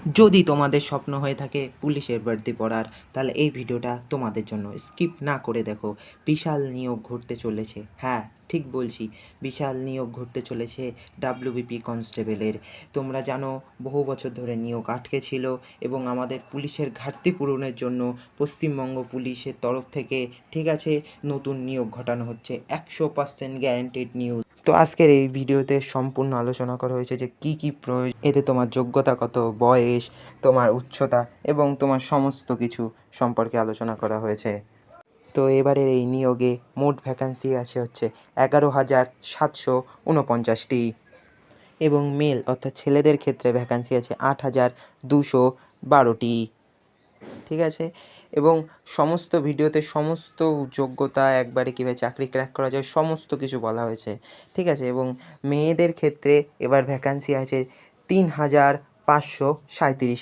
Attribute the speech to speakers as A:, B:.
A: যদি তোমাদের স্বপ্ন হয়ে থাকে পুলিশের বর্দি পড়ার, তাহলে এই ভিডিওটা তোমাদের জন্য। স্কিপ না করে দেখো। বিশাল নিয়োগ ঘটতে চলেছে। হ্যাঁ, ঠিক বলছি, বিশাল নিয়োগ ঘটতে চলেছে ডাব্লিউবিপি কনস্টেবলের। তোমরা জানো বহু বছর ধরে নিয়োগ আটকে ছিল এবং আমাদের পুলিশের ঘাটতি পূরণের জন্য পশ্চিমবঙ্গ পুলিশের তরফ থেকে ঠিক আছে নতুন নিয়োগ ঘটানো হচ্ছে। 100% গ্যারান্টেড নিউজ। তো আজকের এই ভিডিওতে সম্পূর্ণ আলোচনা করা হয়েছে যে কী কী প্রয়োজন, এতে তোমার যোগ্যতা কত, বয়স, তোমার উচ্চতা এবং তোমার সমস্ত কিছু সম্পর্কে আলোচনা করা হয়েছে। তো এবারের এই নিয়োগে মোট ভ্যাকান্সি আছে হচ্ছে 11,749টি এবং মেল অর্থাৎ ছেলেদের ক্ষেত্রে ভ্যাকান্সি আছে 8,212টি। ঠিক আছে, এবং সমস্ত ভিডিওতে সমস্ত যোগ্যতা একবারে কীভাবে চাকরি ক্র্যাক করা যায় সমস্ত কিছু বলা হয়েছে। ঠিক আছে, এবং মেয়েদের ক্ষেত্রে এবার ভ্যাকান্সি আছে 3,537।